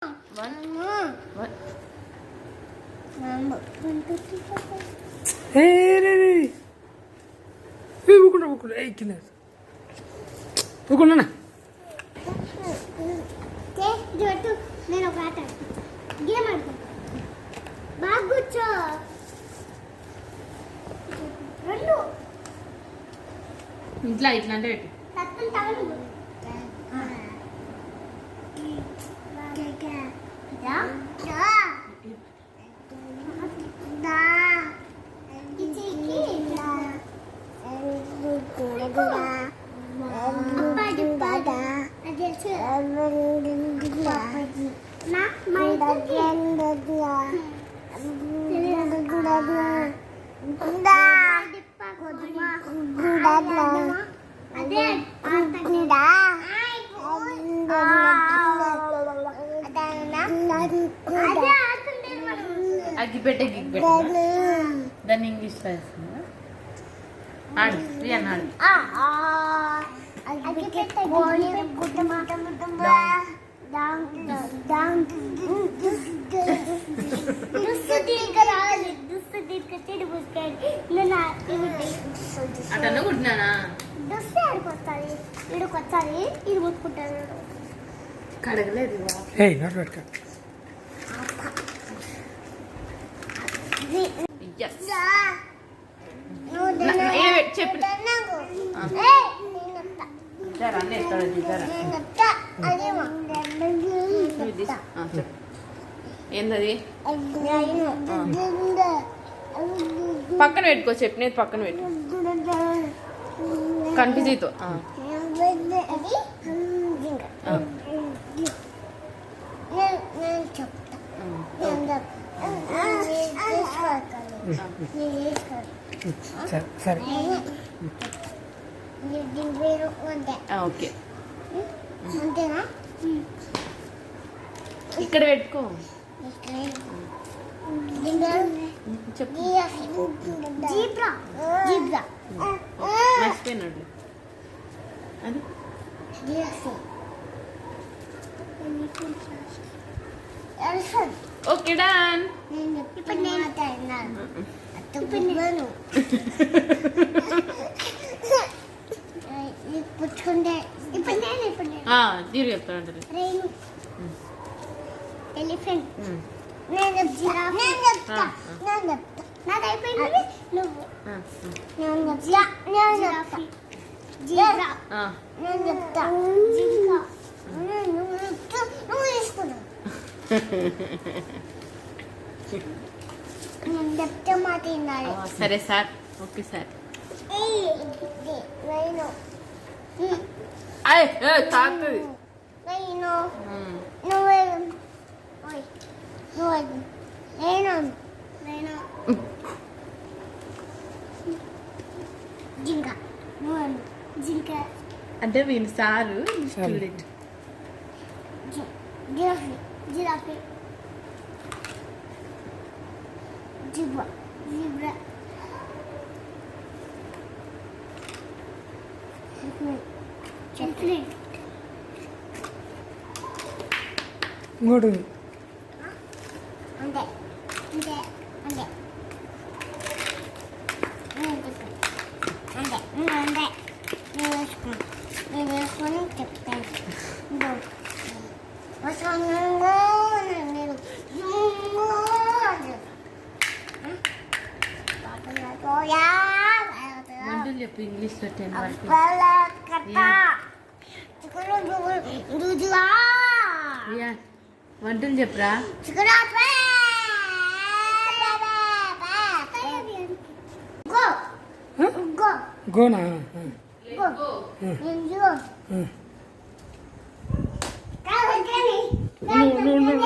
నేను ఒక ఆట గేమ్ ఆడుతాను. బాగా కూర్చో. రెండు ఇంట్లో ఇట్లా అంటే పెట్టు. అగ్గిపెట్టే దాన్ని ఇంగ్లీష్ రాస్తున్నా. ఆడు ప్రియాన్ ఆడు. అటన్నా కుట్టినానా ఇడుకొచ్చాలి ఇది ముట్టుకుంటాను. కడగలేదు చెప్పు. ఏందది పక్కన పెట్టుకో. చెప్పినది పక్కన పెట్టు. కన్ఫ్యూజీతో సరే ఓకే. ఇక్కడ పెట్టుకో. చెప్పు. మర్చిపోయినాడు అది. Okay done. పుచ్చుకుంటే తీరు చెప్తాడు. ఎలిఫెంట్. నేను చెప్తా. నాది అయిపోయింది. నువ్వు నేను చెప్తా. నువ్వు తీసుకున్నావు. నేను చెప్తే మాట వినాలి. సరే సార్. Okay sir. తాకుతుంది. జింక అంటే వీళ్ళు sir student. Giraffe giraffe zebra zebra elephant ఇంకోటి అంతే అంతే అంతే అంతే అంతే నేను వేసుకొని చెప్తాను. వంటలు చెప్పు ఇంగ్లీష్ లో 10 వరకు. వంటలు చెప్పురా. గోనా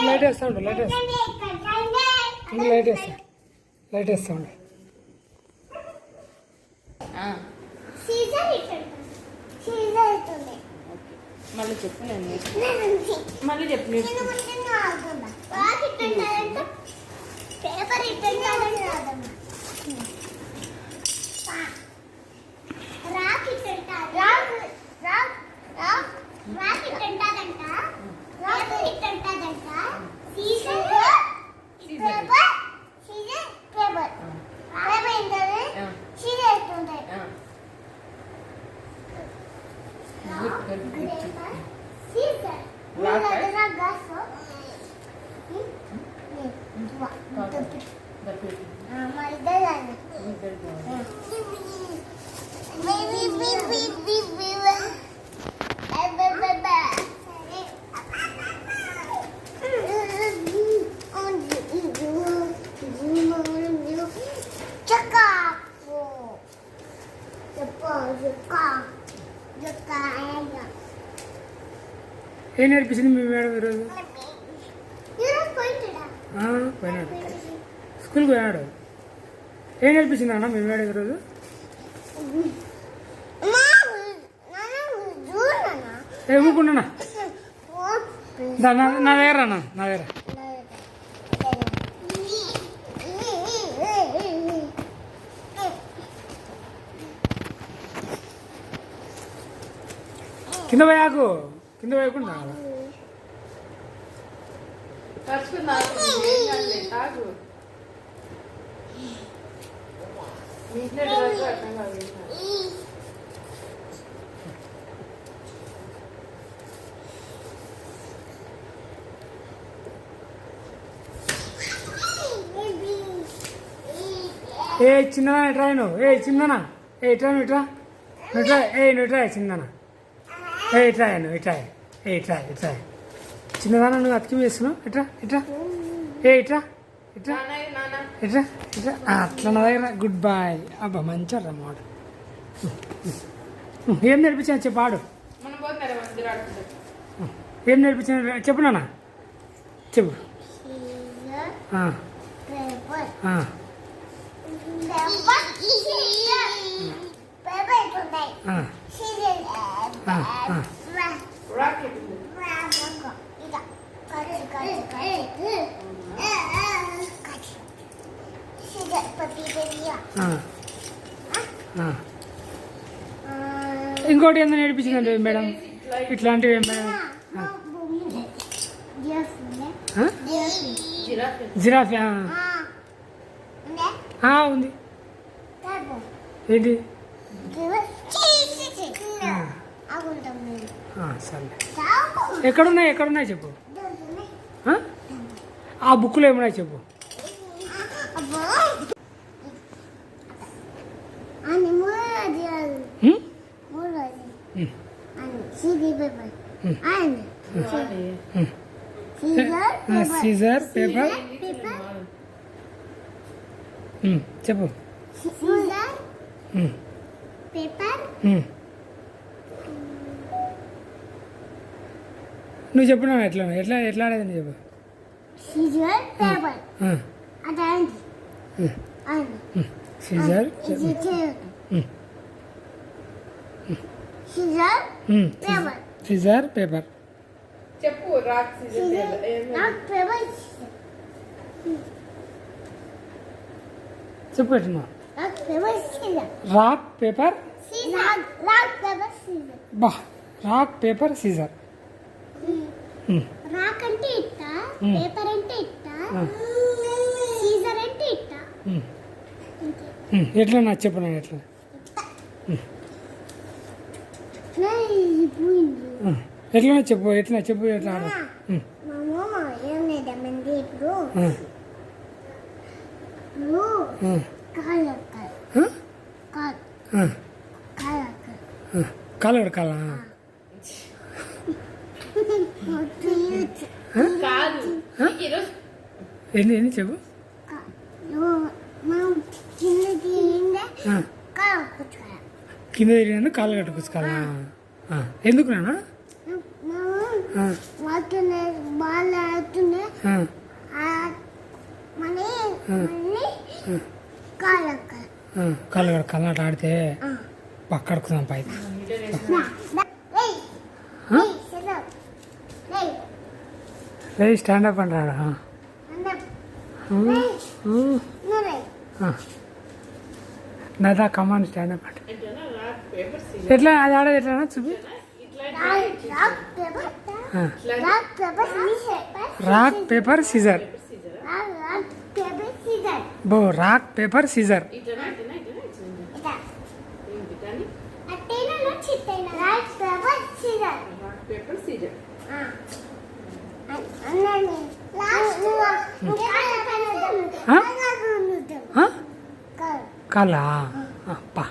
లైట్ వేస్తా ఉండు. లైట్ వేస్తా ఉండు. మళ్ళీ చెప్పు. మళ్ళీ చెప్పు. పేపర్ రాకెట్ ఏం నేర్పించింది మీ మేడం ఈరోజు? ఈరోజు పోయింటాడా? పోయినాడు, స్కూల్కి పోయినాడు. ఏం నేర్పించింది అన్న మీ మేడం ఈరోజు? ఏముకున్నా నా దగ్గర అన్న, నా దగ్గర కింద పోయాకు, కింద పోయకుండా ఏ చిన్ననా ఎట్రా నువ్వు? ఏ చిన్ననా, ఏ ఇట్రా నువ్వు, ఇట్రా నువ్వు, ఇట్రా, నువ్వు ఇట్రా చిన్ననా, ఇట్రా నువ్వు, ఇట్రా, ఇట్రా, ఇట్రా చిన్నదానా, నువ్వు అతికి వేస్తున్నావు, ఇట్రా, ఇట్రా, ఇట్రా, ఇట్రా, ఇట్రా, ఇట్రా, అట్లా నా దగ్గర. Good boy. అబ్బా మంచిగా మాట. ఏం నేర్పించాను చెప్పు, ఆడు. ఏం నేర్పించాను చెప్పు నాన్న, చెప్పు. ఇంకోటి ఎంత నేర్పించిందండి మేడం? ఇట్లాంటివి మేడం? జిరాఫీ ఉంది. ఏంటి? సరే, ఎక్కడున్నాయి, ఎక్కడున్నాయి చెప్పు. ఆ బుక్లో ఏమున్నాయి చెప్పు. సీజర్, పేపర్, చెప్పు. పేపర్, నువ్వు చెప్పు నా, ఎట్లా ఎట్లా ఎట్లా ఆడేది నువ్వు చెప్పు. సీజర్, పేపర్, అదండి scissor, scissor, paper, scissor, paper చెప్పు. రాక్ సీజర్ పేపర్, చెప్పు ఎట్లా. Paper, scissor, rock paper, rock paper, scissor. బా, రాక్ పేపర్ సీజర్. రాక్ అంటే ఇట్ట, పేపర్ అంటే ఇట్ట, సీజర్ అంటే ఇట్ట. ఎట్లా నాకు చెప్పు నా, ఎట్లా ఎట్లా చెప్పు, ఎట్లా చెప్పు, ఎట్లా ఆడ. మా మామ ఏం లేదమ్మంది ఇప్పుడు కాలు కాలా కాదు ఎన్ని ఎన్ని చెప్పు. కింద తిరిగిన కాళ్ళు కట్టుకొచ్చుకోవాలా? ఎందుకు నాన్న? బాగా ఆడుతుండే కాళ్ళు కళ్ళాట ఆడితే పక్కడుకుందాం పై. స్టాండప్ అంటారా? దాదా కమాన్ స్టాండప్ అంటే ఎట్లా అది ఆడేది, ఎట్లా చూపి. రాక్ పేపర్ సీజర్, బో రాక్ పేపర్ సీజర్. కాలా పా.